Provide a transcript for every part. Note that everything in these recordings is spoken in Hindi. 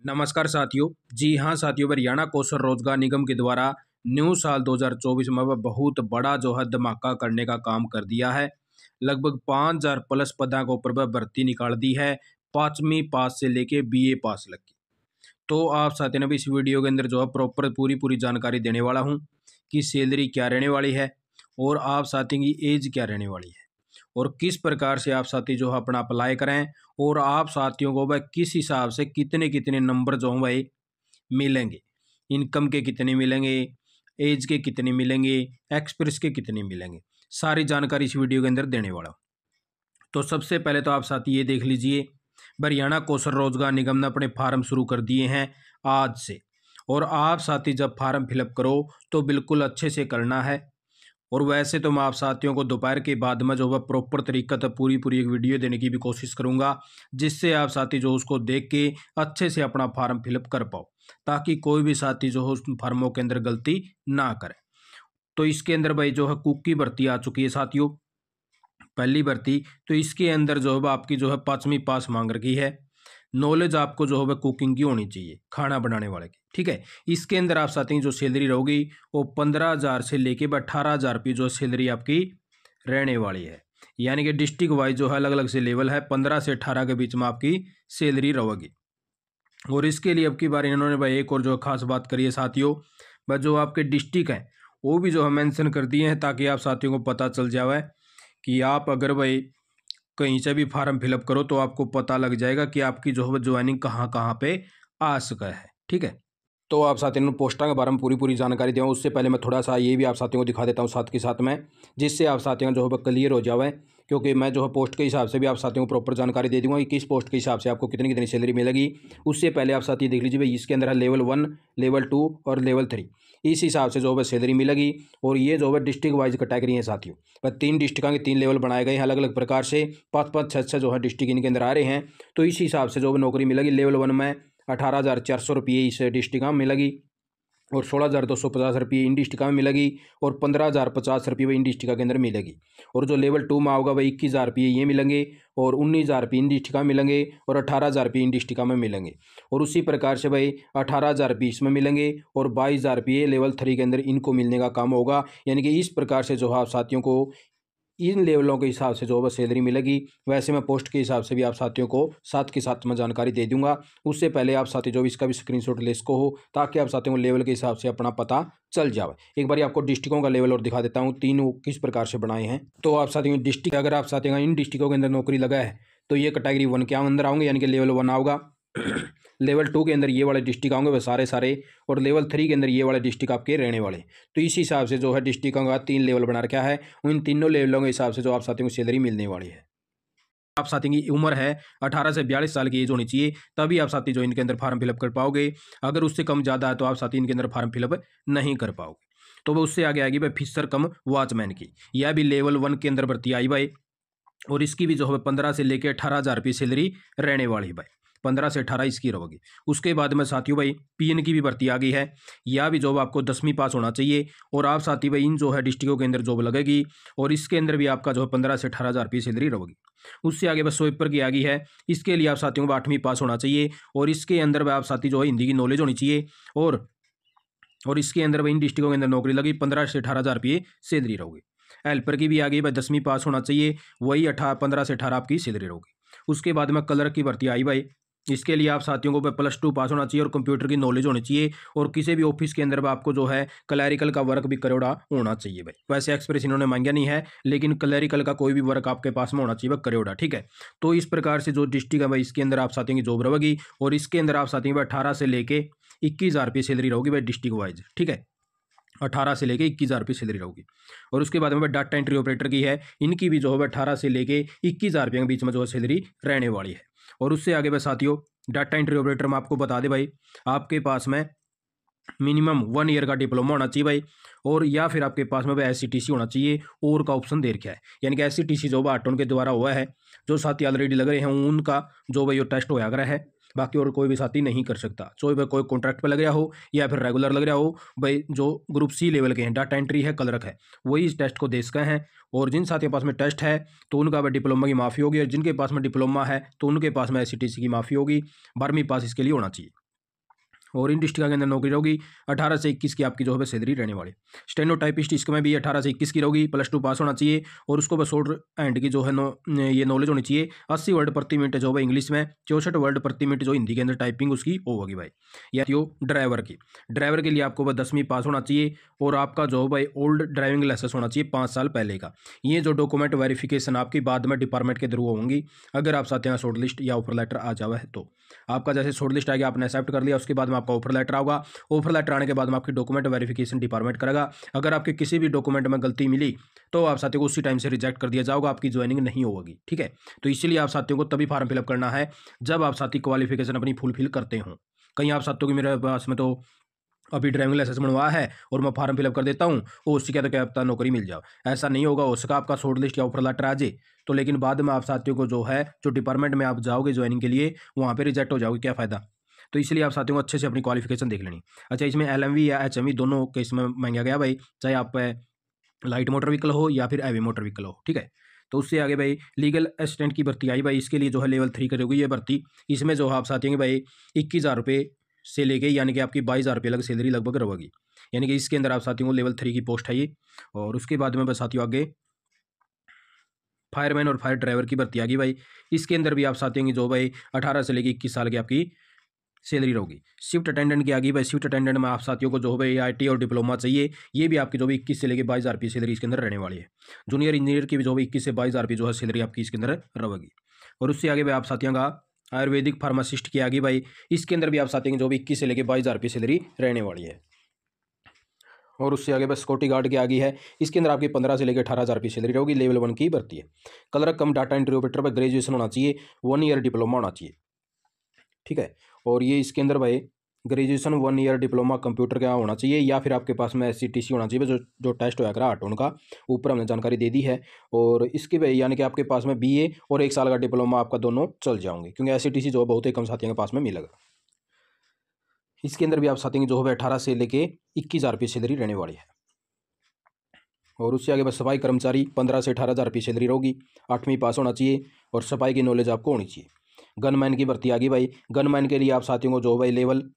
नमस्कार साथियों। जी हाँ साथियों, हरियाणा कौशल रोजगार निगम के द्वारा न्यू साल 2024 में वह बहुत बड़ा जो है धमाका करने का काम कर दिया है। लगभग 5000 प्लस पदों के ऊपर वह भर्ती निकाल दी है, 5वीं पास से लेके बीए पास लग की। तो आप साथियों ने भी इस वीडियो के अंदर जो है प्रॉपर पूरी जानकारी देने वाला हूँ कि सैलरी क्या रहने वाली है और आप साथियों की एज क्या रहने वाली है और किस प्रकार से आप साथी जो है अपना अप्लाई करें और आप साथियों को भाई किस हिसाब से कितने कितने नंबर जो हैं भाई मिलेंगे, इनकम के कितने मिलेंगे, एज के कितने मिलेंगे, एक्सपीरियंस के कितने मिलेंगे, सारी जानकारी इस वीडियो के अंदर देने वाला हूँ। तो सबसे पहले तो आप साथी ये देख लीजिए, हरियाणा कौशल रोजगार निगम ने अपने फार्म शुरू कर दिए हैं आज से। और आप साथी जब फार्म फिलअप करो तो बिल्कुल अच्छे से करना है। और वैसे तो मैं आप साथियों को दोपहर के बाद में जो है प्रॉपर तरीका तो पूरी एक वीडियो देने की भी कोशिश करूंगा, जिससे आप साथी जो उसको देख के अच्छे से अपना फार्म फिलअप कर पाओ, ताकि कोई भी साथी जो है उस फार्मों के अंदर गलती ना करे। तो इसके अंदर भाई जो है कुक की भर्ती आ चुकी है साथियों, पहली भर्ती। तो इसके अंदर जो है आपकी जो है 5वीं पास मांग रखी है। नॉलेज आपको जो है कुकिंग की होनी चाहिए, खाना बनाने वाले की, ठीक है। इसके अंदर आप साथ ही जो सैलरी रहोगी वो 15,000 से लेके 18,000 रुपये जो सैलरी आपकी रहने वाली है। यानी कि डिस्ट्रिक्ट वाइज जो है अलग अलग से लेवल है, 15 से 18 के बीच में आपकी सैलरी रहेगी। और इसके लिए अब की बार इन्होंने भाई एक और जो खास बात करी है साथियों, भाई जो आपके डिस्ट्रिक्ट हैं वो भी जो है मेंशन कर दिए हैं, ताकि आप साथियों को पता चल जाए कि आप अगर भाई कहीं से भी फार्म फिलअप करो तो आपको पता लग जाएगा कि आपकी जो है ज्वाइनिंग कहाँ कहाँ पे आ सका है, ठीक है। तो आप साथियों ने पोस्टर के बारे में पूरी जानकारी दूँ, उससे पहले मैं थोड़ा सा ये भी आप साथियों को दिखा देता हूँ साथ के साथ में, जिससे आप साथियों जो है क्लियर हो जाए। क्योंकि मैं जो है पोस्ट के हिसाब से भी आप साथियों को प्रॉपर जानकारी दे दूंगा कि किस पोस्ट के हिसाब से आपको कितनी कितनी सैलरी मिलेगी। उससे पहले आप साथी देख लीजिए भाई, इसके अंदर है लेवल 1, लेवल 2 और लेवल 3। इस हिसाब से जो है सैलरी मिलेगी। और ये जो है डिस्ट्रिक्ट वाइज कैटेगरी है साथियों, पर 3 डिस्ट्रिक्ट के 3 लेवल बनाए गए हैं अलग अलग प्रकार से, 5-5, 6-6 जो है डिस्ट्रिक्ट इनके अंदर आ रहे हैं। तो इस हिसाब से जो है नौकरी मिलेगी। लेवल 1 में 18,400 रुपये इस डिस्ट्रिक्ट में मिलेगी और 16,250 रुपये इन डिस्ट्रिक्ट में मिलेगी और 15,050 रुपये वही इन डिस्ट्रिक्ट के अंदर मिलेगी। और जो लेवल 2 में होगा वही 21,000 रुपये ये मिलेंगे और 19,000 रुपये इन डिस्ट्रिक्ट में मिलेंगे और 18,000 रुपये इन डिस्ट्रिक्ट में मिलेंगे। और उसी प्रकार से भाई 18,000 रुपये इसमें मिलेंगे और 22,000 रुपये लेवल 3 के अंदर इनको मिलने का काम होगा। यानी कि इस प्रकार से जो है आप साथियों को इन लेवलों के हिसाब से जो है सैलरी मिलेगी। वैसे मैं पोस्ट के हिसाब से भी आप साथियों को साथ के साथ मैं जानकारी दे दूंगा। उससे पहले आप साथी जो इसका भी स्क्रीनशॉट ले इसको हो, ताकि आप साथियों को लेवल के हिसाब से अपना पता चल जाए। एक बार आपको डिस्ट्रिक्टों का लेवल और दिखा देता हूँ, तीनों किस प्रकार से बनाए हैं। तो आप साथियों डिस्ट्रिक्ट, अगर आप साथियों इन डिस्ट्रिक्टों के अंदर नौकरी लगा है तो ये कैटेगरी 1 के अंदर आओगे, यानी कि लेवल 1 आओगा। लेवल 2 के अंदर ये वाले डिस्ट्रिक्ट आएंगे वह सारे, और लेवल 3 के अंदर ये वाले डिस्ट्रिक्ट आपके रहने वाले। तो इस हिसाब से जो है डिस्ट्रिक्टों का 3 लेवल बना रखा है। उन तीनों लेवलों के हिसाब से जो आप साथियों को सैलरी मिलने वाली है। आप साथियों की उम्र है 18 से 42 साल की एज होनी चाहिए, तभी आप साथी जो इनके अंदर फार्म फिलअप कर पाओगे। अगर उससे कम ज़्यादा है तो आप साथी इनके अंदर फार्म फिलअप नहीं कर पाओगे। तो वो उससे आगे आएगी भाई फिशर कम वॉचमैन की, यह भी लेवल 1 के अंदर भर्ती आई भाई। और इसकी भी जो है 15 से लेकर 18,000 रुपये सैलरी रहने वाली भाई, 15 से 18 इसकी रहेगी। उसके बाद में साथियों भाई पीएन की भी भर्ती आ गई है। यह भी जॉब आपको 10वीं पास होना चाहिए। और आप साथी भाई इन जो है डिस्ट्रिक्टों के अंदर जॉब लगेगी और इसके अंदर भी आपका जो है 15 से 18,000 रुपये सैलरी रहेगी। उससे आगे बस स्वीपर की आ गई है। इसके लिए आप साथियों को 8वीं पास होना चाहिए और इसके अंदर आप साथी जो है हिंदी की नॉलेज होनी चाहिए। और इसके अंदर भाई इन डिस्ट्रिक्टों के अंदर नौकरी लगी, 15 से 18,000 रुपये सैलरी रहेगी। हेल्पर की भी आ गई भाई, 10वीं पास होना चाहिए, वही 15 से 18 आपकी सैलरी रहेगी। उसके बाद में कलर की भर्ती आई भाई। इसके लिए आप साथियों को +2 पास होना चाहिए और कंप्यूटर की नॉलेज होनी चाहिए। और किसी भी ऑफिस के अंदर आपको जो है क्लैरिकल का वर्क भी करेड़ा होना चाहिए भाई। वैसे एक्सप्रेस इन्होंने मांगा नहीं है, लेकिन क्लैरिकल का कोई भी वर्क आपके पास में होना चाहिए वह करेड़ा, ठीक है। तो इस प्रकार से जो डिस्ट्रिक्ट है भाई इसके अंदर आप साथियों की जॉब रहेगी। और इसके अंदर आप साथियों को 18 से लेके 21,000 रुपये सैलरी रहेगी भाई डिस्ट्रिक्ट वाइज, ठीक है। 18 से लेके 21,000 रुपये सैलरी रहेगी। और उसके बाद में डाटा एंट्री ऑपरेटर की है, इनकी भी जो है 18 से लेके 21,000 रुपये के बीच में जो है सैलरी रहने वाली है। और उससे आगे बस साथियों डाटा एंट्री ऑपरेटर में आपको बता दे भाई, आपके पास में मिनिमम 1 ईयर का डिप्लोमा होना चाहिए भाई। और या फिर आपके पास में SCTC होना चाहिए, और का ऑप्शन दे रखा है। यानी कि SCTC जो आटोन के द्वारा हुआ है, जो साथी ऑलरेडी लग रहे हैं उनका जो भाई टेस्ट होया कर है। बाकी और कोई भी साथी नहीं कर सकता, चाहे भाई कोई कॉन्ट्रैक्ट पर लग रहा हो या फिर रेगुलर लग रहा हो भाई। जो ग्रुप C लेवल के हैं, डाटा एंट्री है, कलरक है, वही इस टेस्ट को दे सके हैं। और जिन साथियों के पास में टेस्ट है तो उनका भाई डिप्लोमा की माफ़ी होगी, और जिनके पास में डिप्लोमा है तो उनके पास में SCTC की माफ़ी होगी। 12वीं पास इसके लिए होना चाहिए। और इन डिस्ट्रिक्ट के अंदर नौकरी रहेगी 18 से 21 की आपकी जो है सैलरी रहने वाली। स्टेनोटाइपिस्ट इसमें भी 18 से 21 की रहेगी, +2 पास होना चाहिए और उसको बस शॉर्ट हैंड की जो है ये नॉलेज होनी चाहिए। 80 वर्ड प्रति मिनट जो है इंग्लिश में, 64 वर्ड प्रति मिनट जो हिंदी के अंदर टाइपिंग उसकी होगी भाई। या तो ड्राइवर के लिए आपको बस 10वीं पास होना चाहिए और आपका जो भाई ओल्ड ड्राइविंग लाइसेंस होना चाहिए 5 साल पहले का। ये जो डॉक्यूमेंट वेरिफिकेशन आपकी बाद में डिपार्टमेंट के थ्रू होंगी, अगर आप साथ यहाँ शॉर्ट लिस्ट या ऑफर लेटर आ जावा है तो। आपका जैसे शॉर्ट लिस्ट आएगी आपने एक्सेप्ट कर लिया, उसके बाद में आपका ऑफर लेटर आएगा। ऑफर लेटर आने के बाद में आपकी डॉक्यूमेंट वेरिफिकेशन डिपार्टमेंट करेगा। अगर आपके किसी भी डॉक्यूमेंट में गलती मिली तो आप साथियों को उसी टाइम से रिजेक्ट कर दिया जाएगा, आपकी ज्वाइनिंग नहीं होगी। ठीक है, तो इसीलिए आप साथियों को तभी फॉर्म फिलअप करना है जब आप साथी क्वालिफिकेशन अपनी फुलफिल करते हो। कहीं आप साथियों की मेरे पास में तो अभी ड्राइविंग लाइसेंस बनवाया है और मैं फॉर्म फिलअप कर देता हूँ और उससे क्या तो क्या पता नौकरी मिल जाओ, ऐसा नहीं होगा। हो सका आपका शॉर्ट लिस्ट या ऑफर लेटर आ जाए तो, लेकिन बाद में आप साथियों को जो है जो डिपार्टमेंट में आप जाओगे ज्वाइनिंग के लिए वहाँ पे रिजेक्ट हो जाओगे, क्या फ़ायदा। तो इसलिए आप साथियों को अच्छे से अपनी क्वालिफिकेशन देख लेनी। अच्छा, इसमें LMV या HMV दोनों केस में मांगा गया भाई, चाहे आप लाइट मोटर व्हीकल हो या फिर हैवी मोटर व्हीकल हो। ठीक है, तो उससे आगे भाई लीगल असिस्टेंट की भर्ती आई भाई, इसके लिए जो है लेवल 3 करोगी ये भर्ती। इसमें जो है आप साथियों भाई 21,000 रुपये से लेके यानी कि आपकी 22,000 रुपये लग सैलरी लगभग रहेगी। यानी कि इसके अंदर आप साथियों को लेवल 3 की पोस्ट है ये। और उसके बाद में बस साथियों आगे फायरमैन और फायर ड्राइवर की भर्ती आ गई भाई। इसके अंदर भी आप साथियों की जो भाई 18 से लेकर 21 साल की आपकी सैलरी रहेगी। शिफ्ट अटेंडेंट की आ गई भाई। शिफ्ट अटेंडेंट में आप साथियों को जो भाई IT और डिप्लोमा चाहिए। ये भी आपकी जो भी 21 से लेकर 22,000 रुपये सैलरी इसके अंदर रहने वाली है। जूनियर इंजीनियर की भी जो भी 21 से 22,000 रुपये जो है सैलरी आपकी इसके अंदर रहेगी। और उससे आगे भाई आप साथियों का आयुर्वेदिक फार्मासिस्ट की आ गई भाई। इसके अंदर भी आप साथियों की जो भी 21 से लेकर 22,000 रुपये सैलरी रहने वाली है। और उससे आगे बस सिक्योरिटी गार्ड की आ गई है। इसके अंदर आपकी 15 से लेकर 18,000 रुपये सैलरी रहेगी, लेवल 1 की भर्ती है। क्लर्क कम डाटा एंट्री ऑपरेटर पर ग्रेजुएशन होना चाहिए, 1 ईयर डिप्लोमा होना चाहिए। ठीक है, और ये इसके अंदर भाई ग्रेजुएशन 1 ईयर डिप्लोमा कंप्यूटर का होना चाहिए या फिर आपके पास में SCTC होना चाहिए, जो टेस्ट होया करा 8 उनका ऊपर हमने जानकारी दे दी है। और इसके भाई यानी कि आपके पास में BA और 1 साल का डिप्लोमा आपका दोनों चल जाओगे, क्योंकि SCTC जो बहुत ही कम साथियों के पास में मिलेगा। इसके अंदर भी आप साथियों की जो है 18 से लेके 21,000 रुपये सैलरी रहने वाली है। और उससे आगे बस सफाई कर्मचारी 15 से 18,000 रुपये सैलरी रहेगी, 8वीं पास होना चाहिए और सफाई की नॉलेज आपको होनी चाहिए। गनमैन की भर्ती आ गई भाई। गनमैन के लिए आप साथियों को जो भाई लेवल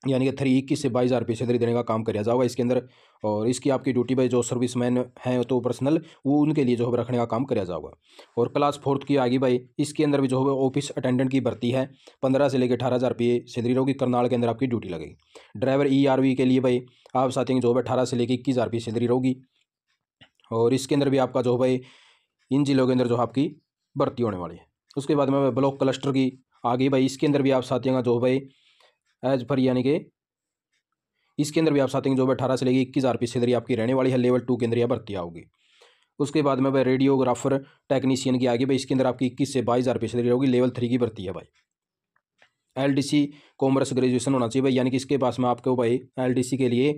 यानी कि 3 21 से 22,000 रुपये सैलरी देने का काम किया जाएगा इसके अंदर। और इसकी आपकी ड्यूटी भाई जो सर्विसमैन हैं तो पर्सनल वो उनके लिए जो है रखने का काम किया जाएगा। और क्लास 4 की आ गई भाई। इसके अंदर भी जो है ऑफिस अटेंडेंट की भर्ती है, 15 से लेकर 18,000 रुपये सैलरी रहेगी, करनाल के अंदर आपकी ड्यूटी लगेगी। ड्राइवर ERV के लिए भाई आप साथियों की जो है 18 से लेकर 21,000 रुपये सैलरी रहेगी। और इसके अंदर भी आपका जो भाई इन जिलों के अंदर जो आपकी भर्ती होने वाली है। उसके बाद में ब्लॉक क्लस्टर की आ गई भाई। इसके अंदर भी आप साथियों का जो भाई एज पर यानी कि इसके अंदर भी आप साथियों जो 18 से लेकर 21,000 रुपये सैलरी आपकी रहने वाली है, लेवल 2 के अंदर यह भर्ती आओगी। उसके बाद में भाई रेडियोग्राफर टेक्नीशियन की आगे भाई। इसके अंदर आपकी 21 से 22,000 रुपये सैलरी होगी, लेवल 3 की भर्ती है भाई। LDC कॉमर्स ग्रेजुएशन होना चाहिए भाई, यानी कि इसके पास में आपको भाई LDC के लिए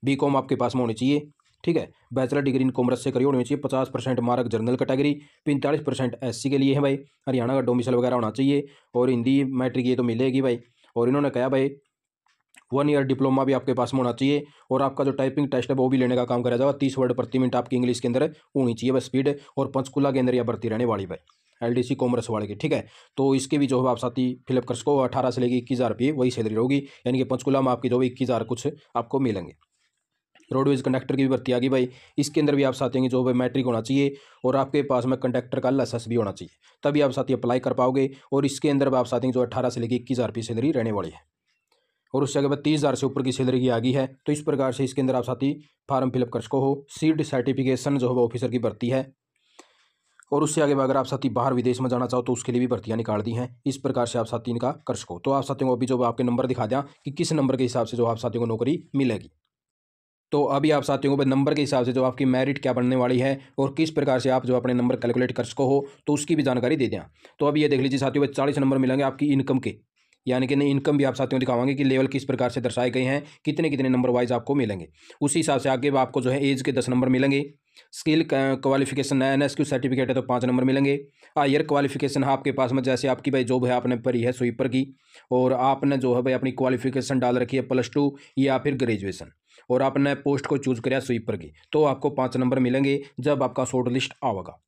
BCom आपके पास में होनी चाहिए। ठीक है, बैचलर डिग्री इन कॉमर्स से करी होनी चाहिए। 50% मार्क जनरल कैटेगरी, 45% SC के लिए है भाई। हरियाणा का डोमिसाइल वगैरह होना चाहिए और हिंदी मैट्रिक ये तो मिलेगी भाई। और इन्होंने कहा भाई 1 ईयर डिप्लोमा भी आपके पास में होना चाहिए और आपका जो टाइपिंग टेस्ट है वो भी लेने का काम करा जाएगा। 30 वर्ड प्रति मिनट आपकी इंग्लिश के अंदर होनी चाहिए बस स्पीड। और पंचकुला के अंदर यह भर्ती रहने वाली भाई LDC कॉमर्स वाले की। ठीक है, तो इसके भी जो है आप साथी फिलअप कर सको। 18 से लेकर 21,000 रुपये वही सैलरी होगी, यानी कि पंचकुला में आपकी जो 21,000 कुछ आपको मिलेंगे। रोडवेज कंडक्टर की भी भर्ती आ गई भाई। इसके अंदर भी आप साथियों की जो है मैट्रिक होना चाहिए और आपके पास में कंडक्टर का लाइसेंस भी होना चाहिए, तभी आप साथी अप्लाई कर पाओगे। और इसके अंदर आप साथियों जो 18 से लेकर 21,000 रुपये सैलरी रहने वाली है। और उससे अगर 30,000 से ऊपर की सैलरी की आ गई है तो इस प्रकार से इसके अंदर आप साथी फॉर्म फिलअप कर सको हो। सीड सर्टिफिकेशन जो है ऑफिसर की भर्ती है। और उससे आगे अगर आप साथी बाहर विदेश में जाना चाहो तो उसके लिए भी भर्तियां निकाल दी हैं। इस प्रकार से आप साथी इनका कर सको। तो आप साथियों को अभी जो आपके नंबर दिखा दें कि किस नंबर के हिसाब से जो आप साथियों को नौकरी मिलेगी। तो अभी आप साथियों को नंबर के हिसाब से जो आपकी मेरिट क्या बनने वाली है और किस प्रकार से आप जो अपने नंबर कैलकुलेट कर सको हो तो उसकी भी जानकारी दे दें। तो अभी ये देख लीजिए साथियों 40 नंबर मिलेंगे आपकी इनकम के, यानी कि इनकम भी आप साथियों दिखावाएंगे कि लेवल किस प्रकार से दर्शाए गए हैं, कितने कितने नंबर वाइज आपको मिलेंगे। उसी हिसाब से आगे आपको जो है एज के 10 नंबर मिलेंगे। स्किल क्वालिफिकेशन NSQ सर्टिफिकेट है तो 5 नंबर मिलेंगे। हायर क्वालिफिकेशन है आपके पास में, जैसे आपकी भाई जॉब है आपने भरी है स्वीपर की और आपने जो है भाई अपनी क्वालिफिकेशन डाल रखी है +2 या फिर ग्रेजुएशन और आपने पोस्ट को चूज किया स्वीपर की, तो आपको 5 नंबर मिलेंगे जब आपका शॉर्ट लिस्ट आएगा।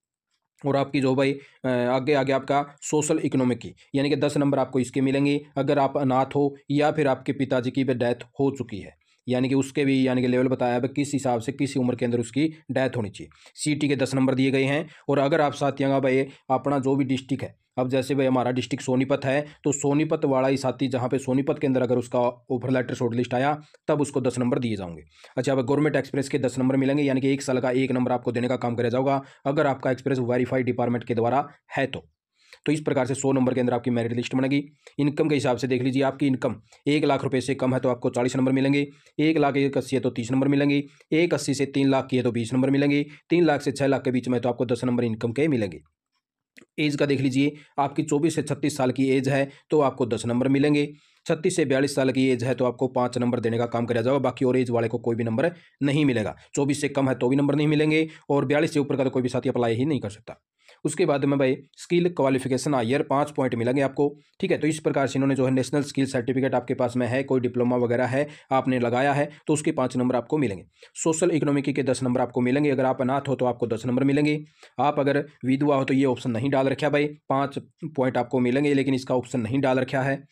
और आपकी जो भाई आगे आगे आपका सोशल इकोनॉमिक की यानी कि 10 नंबर आपको इसके मिलेंगे अगर आप अनाथ हो या फिर आपके पिताजी की भी डेथ हो चुकी है, यानी कि उसके भी यानी कि लेवल बताया है किस हिसाब से किस उम्र के अंदर उसकी डेथ होनी चाहिए। सीटी के 10 नंबर दिए गए हैं। और अगर आप साथियों का भाई अपना जो भी डिस्ट्रिक्ट है, अब जैसे भाई हमारा डिस्ट्रिक्ट सोनीपत है तो सोनीपत वाला ही साथी जहाँ पे सोनीपत के अंदर अगर उसका ऑफर लेटर शॉर्ट लिस्ट आया तब उसको 10 नंबर दिए जाएंगे। अच्छा, अब गवर्नमेंट एक्सप्रेस के 10 नंबर मिलेंगे, यानी कि 1 साल का 1 नंबर आपको देने का काम किया जाएगा अगर आपका एक्सप्रेस वेरीफाइड डिपार्टमेंट के द्वारा है तो इस प्रकार से 100 नंबर के अंदर आपकी मेरिट लिस्ट बनेगी। इनकम के हिसाब से देख लीजिए, आपकी इनकम 1 लाख रुपए से कम है तो आपको 40 नंबर मिलेंगे, 1,80,000 है तो 30 नंबर मिलेंगे, 1,80,000 से 3 लाख की है तो 20 नंबर मिलेंगे, 3 लाख से 6 लाख के बीच में तो आपको 10 नंबर इनकम के मिलेंगे। एज का देख लीजिए, आपकी 24 से 36 साल की एज है तो आपको 10 नंबर मिलेंगे, 36 से 42 साल की एज है तो आपको 5 नंबर देने का काम किया जाएगा। बाकी और एज वाले को कोई भी नंबर नहीं मिलेगा। 24 से कम है तो भी नंबर नहीं मिलेंगे और 42 से ऊपर का तो कोई भी साथी अप्लाई ही नहीं कर सकता। उसके बाद में भाई स्किल क्वालिफिकेशन हायर 5 पॉइंट मिलेंगे आपको। ठीक है, तो इस प्रकार से इन्होंने जो है नेशनल स्किल सर्टिफिकेट आपके पास में है, कोई डिप्लोमा वगैरह है आपने लगाया है तो उसके 5 नंबर आपको मिलेंगे। सोशल इकोनॉमिक के 10 नंबर आपको मिलेंगे। अगर आप अनाथ हो तो आपको 10 नंबर मिलेंगे। आप अगर विधवा हो तो ये ऑप्शन नहीं डाल रखा भाई, 5 पॉइंट आपको मिलेंगे लेकिन इसका ऑप्शन नहीं डाल रखा है।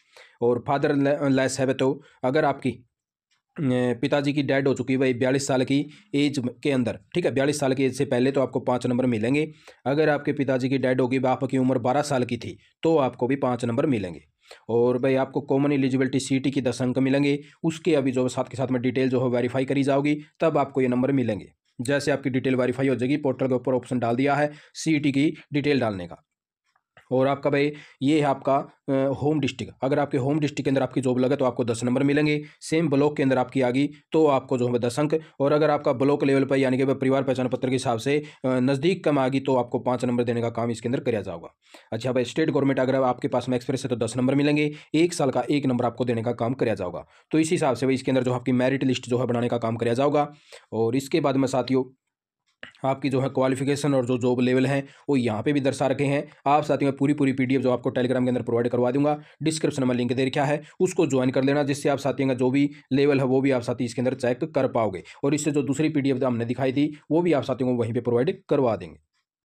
और फादर लेस है तो अगर आपकी पिताजी की डेड हो चुकी है भाई 42 साल की एज के अंदर, ठीक है, 42 साल की एज से पहले तो आपको 5 नंबर मिलेंगे। अगर आपके पिताजी की डेड होगी, आपकी उम्र 12 साल की थी तो आपको भी 5 नंबर मिलेंगे। और भाई आपको कॉमन एलिजिबिलिटी सीटी की 10 अंक मिलेंगे। उसके अभी जो साथ के साथ में डिटेल जो है वेरीफाई करी जाओगी तब आपको ये नंबर मिलेंगे। जैसे आपकी डिटेल वेरीफाई हो जाएगी, पोर्टल के ऊपर ऑप्शन डाल दिया है सीटी की डिटेल डालने का। और आपका भाई ये है आपका होम डिस्ट्रिक्ट। अगर आपके होम डिस्ट्रिक्ट के अंदर आपकी जॉब लगे तो आपको 10 नंबर मिलेंगे। सेम ब्लॉक के अंदर आपकी आ गई तो आपको जो है 10 अंक। और अगर आपका ब्लॉक लेवल पर यानी कि परिवार पहचान पत्र के हिसाब से नज़दीक कम आ गई तो आपको 5 नंबर देने का काम इसके अंदर किया जाएगा। अच्छा भाई, स्टेट गवर्नमेंट अगर आपके पास में एक्सप्रेस है तो 10 नंबर मिलेंगे। 1 साल का 1 नंबर आपको देने का काम किया जाएगा। तो इस हिसाब से भाई इसके अंदर जो आपकी मेरिट लिस्ट जो है बनाने का काम किया जाएगा। और इसके बाद में साथियों आपकी जो है क्वालिफिकेशन और जो जॉब लेवल है वो यहाँ पे भी दर्शा रखे हैं। आप साथियों में पूरी पूरी पीडीएफ जो आपको टेलीग्राम के अंदर प्रोवाइड करवा दूंगा, डिस्क्रिप्शन में लिंक दे रखा है, उसको ज्वाइन कर लेना, जिससे आप साथियों का जो भी लेवल है वो भी आप साथी इसके अंदर चेक कर पाओगे। और इससे जो दूसरी पीडीएफ हमने दिखाई थी वो भी आप साथियों को वहीं पर प्रोवाइड करवा देंगे।